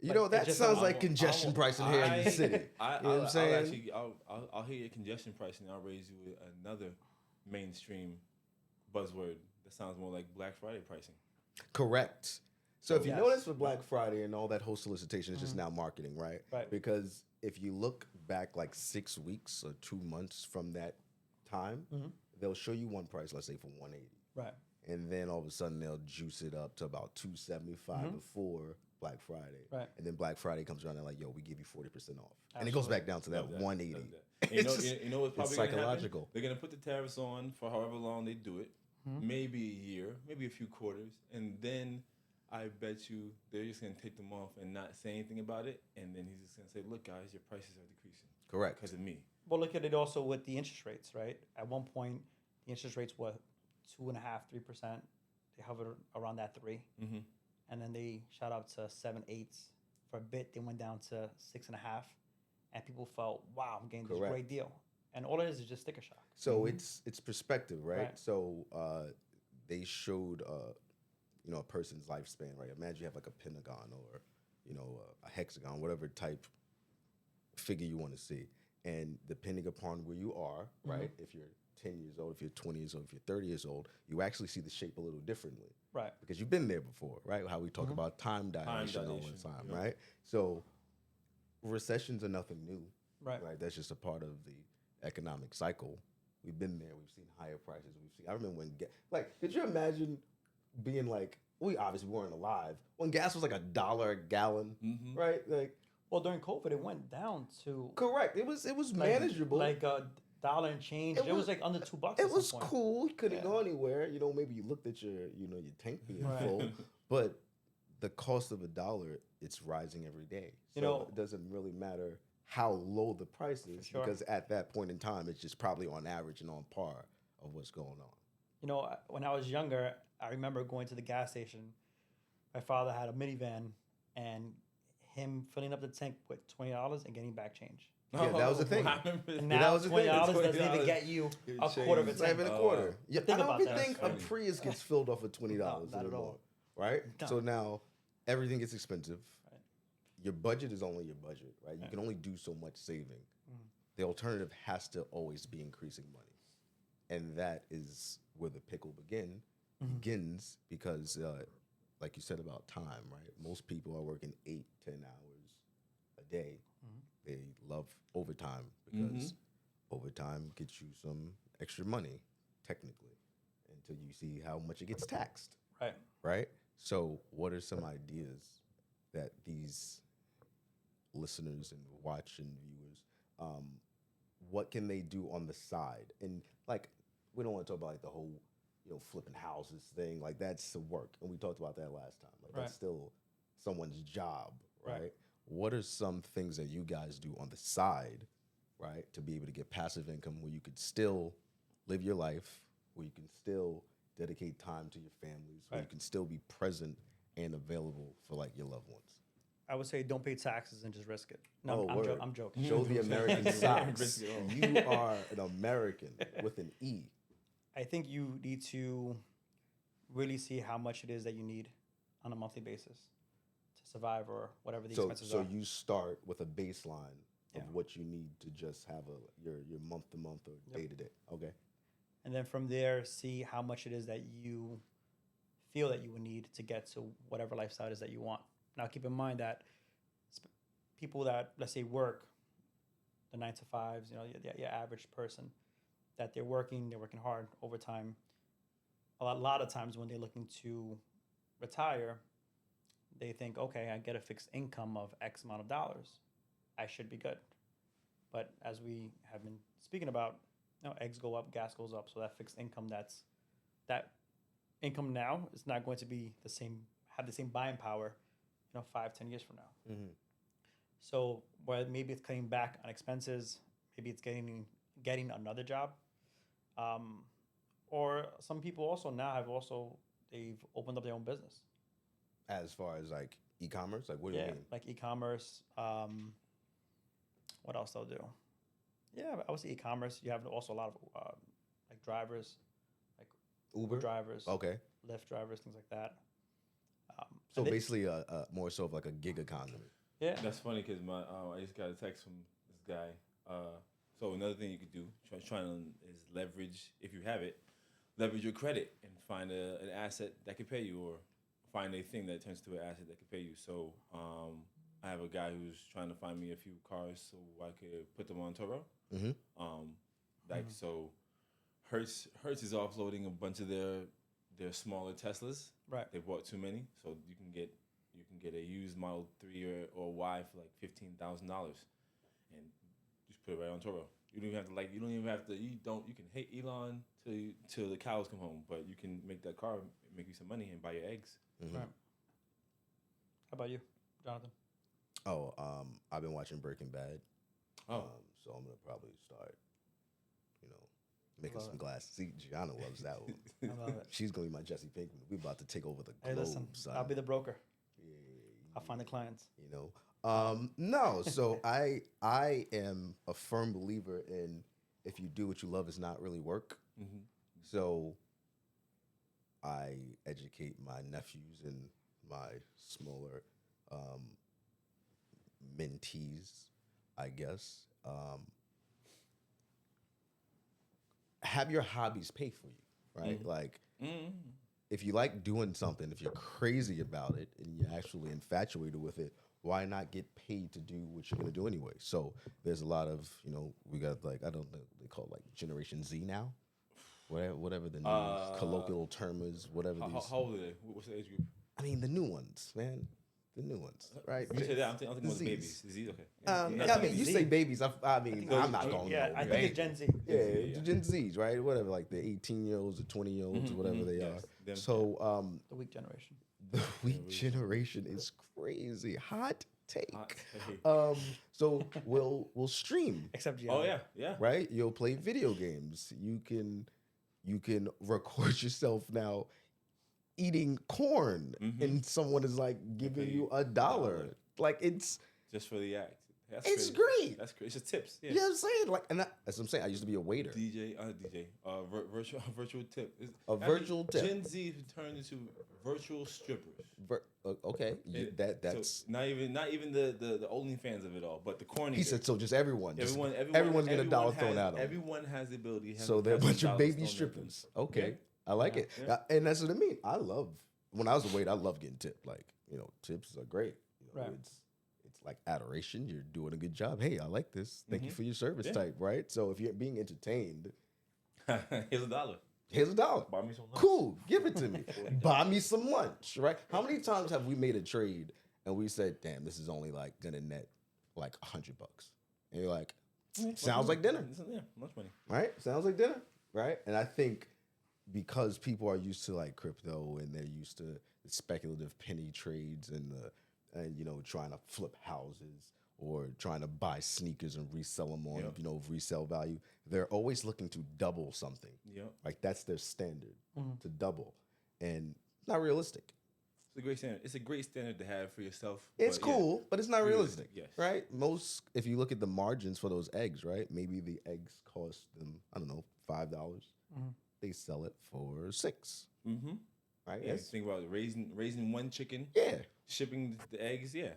That sounds like congestion pricing here in the city. You know what I'm saying? I'll hear your congestion pricing. I'll raise you with another mainstream buzzword that sounds more like Black Friday pricing. Correct. So if you notice with Black Friday and all that whole solicitation is just now marketing, right? Right. Because if you look back like 6 weeks or 2 months from that time, they'll show you one price, let's say for 180. Right. And then all of a sudden they'll juice it up to about 275 before Black Friday. Right. And then Black Friday comes around and like, yo, we give you 40% off. Absolutely. And it goes back down to that 180. You know what's probably psychological. They're gonna put the tariffs on for however long they do it, maybe a year, maybe a few quarters, and then I bet you they're just gonna take them off and not say anything about it, and then he's just gonna say, "Look, guys, your prices are decreasing." Correct. Because of me. Well, look at it also with the interest rates, right? At one point, the interest rates were 2.5%, 3%. They hovered around that 3, and then they shot up to 7/8. For a bit, they went down to 6.5, and people felt, "Wow, I'm getting this great deal." And all it is just sticker shock. So it's perspective, right? So they showed a person's lifespan, right? Imagine you have like a pentagon or a hexagon, whatever type figure you want to see, and depending upon where you are, right? If you're 10 years old, if you're 20 years old, if you're 30 years old, you actually see the shape a little differently, right? Because you've been there before, right? How we talk about time dilation all the time, right? So recessions are nothing new, right? That's just a part of the economic cycle. We've been there. We've seen higher prices. I remember when could you imagine being like, we obviously weren't alive when gas was like $1 a gallon, right? Like, well, during COVID, it went down to correct. It was manageable, like $1 and change. It was like under $2. It was cool. You couldn't go anywhere. Maybe you looked at your your tank being full, but the cost of $1, it's rising every day. So it doesn't really matter how low the price is because at that point in time, it's just probably on average and on par of what's going on. When I was younger, I remember going to the gas station. My father had a minivan, and him filling up the tank with $20 and getting back change. Yeah, that was the thing. And now $20 doesn't even get you a quarter of a tank. Not even a quarter. Yeah, I don't even think a Prius gets filled off with $20 not at all. Right? No. So now everything gets expensive. Right. Your budget is only your budget, right? You can only do so much saving. The alternative has to always be increasing money. And that is where the pickle begins because, like you said about time, right? Most people are working 8-10 hours a day. They love overtime because overtime gets you some extra money, technically, until you see how much it gets taxed. Right. Right? So what are some ideas that these listeners and watching viewers, what can they do on the side? And we don't want to talk about the whole, flipping houses thing. Like that's the work. And we talked about that last time. That's still someone's job, right? What are some things that you guys do on the side, right, to be able to get passive income where you could still live your life, where you can still dedicate time to your families, where you can still be present and available for your loved ones? I would say don't pay taxes and just risk it. No, I'm joking. Show the American socks. You are an American with an E. I think you need to really see how much it is that you need on a monthly basis to survive or whatever the expenses are. So you start with a baseline of what you need to just have your month to month or day to day. Okay. And then from there, see how much it is that you feel that you would need to get to whatever lifestyle it is that you want. Now, keep in mind that people that, let's say, work the 9 to 5s, your average person, that they're working hard overtime. A lot of times when they're looking to retire, they think, okay, I get a fixed income of X amount of dollars. I should be good. But as we have been speaking about, eggs go up, gas goes up. So that fixed income, that income now is not going to be have the same buying power, 5-10 years from now. So where maybe it's cutting back on expenses, maybe it's getting another job. Or some people also now they've opened up their own business. As far as e-commerce, what do you mean? Like e-commerce. What else they'll do? Yeah, I would say e-commerce. You have also a lot of drivers, like Uber drivers, okay, Lyft drivers, things like that. So And they- basically, more so of like a gig economy. Yeah. That's funny because I just got a text from this guy. So another thing you could do, trying to is leverage if you have it, leverage your credit and find an asset that could pay you, or find a thing that turns to an asset that could pay you. So I have a guy who's trying to find me a few cars so I could put them on Toro. Mm-hmm. So Hertz is offloading a bunch of their smaller Teslas. Right. They bought too many, so you can get a used Model 3 or Y for like $15,000, and just put it right on Toro. You don't even have to. You can hate Elon till the cows come home, but you can make that car make you some money and buy your eggs. Mm-hmm. Right. How about you, Jonathan? Oh, I've been watching Breaking Bad. Oh. So I'm gonna probably start, making Love some it. glasses. See, Gianna loves that one. I love it. She's gonna be my Jesse Pinkman. We about to take over the Hey, globe, listen, son. I'll be the broker. Yeah, I'll find the clients. No. So I am a firm believer in if you do what you love, it's not really work. Mm-hmm. So I educate my nephews and my smaller mentees, I guess. Have your hobbies pay for you, right? Mm-hmm. Like, Mm-hmm. if you like doing something, if you're crazy about it and you're actually infatuated with it, why not get paid to do what you're gonna do anyway? So there's a lot of, we got like, I don't know, they call it like Generation Z now, whatever the new colloquial term is, whatever How these. old are they? What's the age group? I mean, the new ones, man. The new ones, right? You say that. I'm thinking about Z's. babies. Z's, okay. I mean, you Z. say babies. I mean, I'm not going Yeah, no I think baby. it's Gen Z. Yeah, Gen Z, yeah. Gen Zs, right? Whatever, like the 18-year-olds, the 20-year-olds, or whatever they yes, are. them, So, The weak generation. the weak generation is crazy. Hot take. Hot take. So we'll stream, Except Gianna. Oh yeah. right? You'll play video games. You can record yourself now eating corn, and someone is like giving you $1. Like it's Just for the act. It's crazy. great. That's great. It's just tips. Yeah. You know what I'm saying? Like, and that's what I'm saying. I used to be a waiter. Virtual tip. A virtual tip. Gen Z turned into virtual strippers. Okay, that's. So not even the OnlyFans of it all, but the corny. He said so. Just everyone's Everyone's getting $1 thrown at them. Everyone has the ability. To have So they're a bunch of $1,000 baby thrown at them. strippers. Okay, Yeah. I like it, Yeah. and that's what I mean. I love when I was a waiter. I love getting tipped. Like tips are great. Right. It's like adoration. You're doing a good job. Hey, I like this. Thank you for your service Yeah. type. Right. So if you're being entertained, Here's $1. here's $1. Buy me some lunch. Cool, give it to me. Buy me some lunch, right? How many times have we made a trade and we said, "Damn, this is only like gonna net like $100," and you're like, "Sounds like dinner, Yeah, lunch money. right? Sounds like dinner, right?" And I think because people are used to like crypto and they're used to the speculative penny trades and trying to flip houses or trying to buy sneakers and resell them on resale value, they're always looking to double something. Yep. Like that's their standard to double, and not realistic. It's a great standard. It's a great standard to have for yourself. It's but yeah. cool, but it's not realistic, Yes. right? If you look at the margins for those eggs, right? Maybe the eggs cost them, I don't know, $5. They sell it for $6, Mm-hmm. right? Yeah, think about it. Raising one chicken, Yeah, shipping the eggs. Yeah.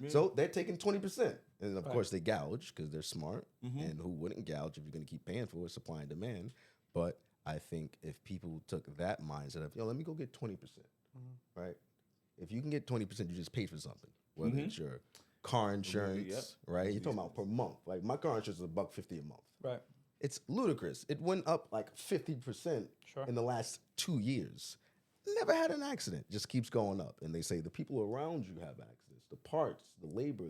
So they're taking 20%, and of Right. course they gouge because they're smart. And who wouldn't gouge if you're going to keep paying for it? Supply and demand. But I think if people took that mindset of, let me go get 20%, right? If you can get 20%, you just paid for something, whether it's your car insurance, right? You're talking about per month. Like my car insurance is $150 a month. Right. It's ludicrous. It went up like 50% Sure. in the last 2 years. Never had an accident. Just keeps going up. And they say the people around you have accidents, the parts, the labor,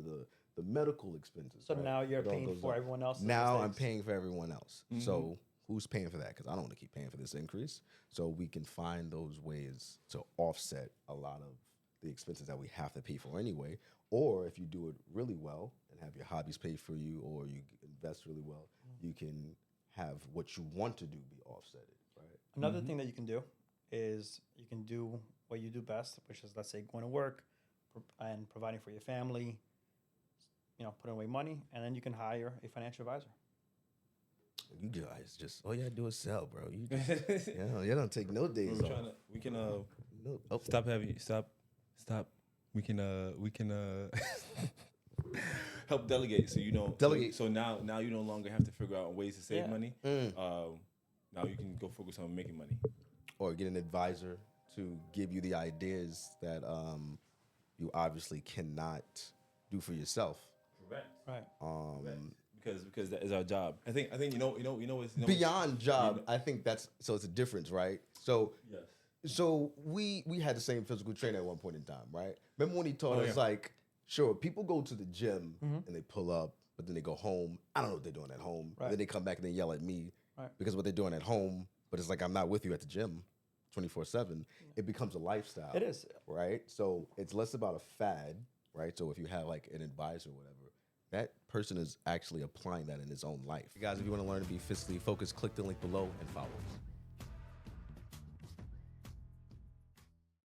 the medical expenses. So right? now you're It all paying goes for up. everyone else's Now I'm mistakes. paying for everyone else. So who's paying for that? Because I don't want to keep paying for this increase. So we can find those ways to offset a lot of the expenses that we have to pay for anyway. Or if you do it really well and have your hobbies pay for you, or you invest really well, you can have what you want to do be offsetted, right? Another thing that you can do is you can do what you do best, which is, let's say, going to work and providing for your family, putting away money, and then you can hire a financial advisor. You guys just all you gotta do is sell, bro. You just, you don't take no days off. We can No, stop stop. We can help delegate. So Delegate. So now you no longer have to figure out ways to save money. Now you can go focus on making money. Or get an advisor to give you the ideas that you obviously cannot do for yourself. Correct. Right. Because that is our job. I think what's Beyond job, I think that's so it's a difference, right? So yes. So we had the same physical trainer at one point in time, right? Remember when he taught us yeah. like, sure, people go to the gym and they pull up, but then they go home. I don't know what they're doing at home. Right. Then they come back and they yell at me Right. because what they're doing at home, but it's like I'm not with you at the gym 24/7. It becomes a lifestyle. It is. Right? So it's less about a fad, right? So if you have like an advisor or whatever, that person is actually applying that in his own life. Guys, if you want to learn to be fiscally focused, click the link below and follow us.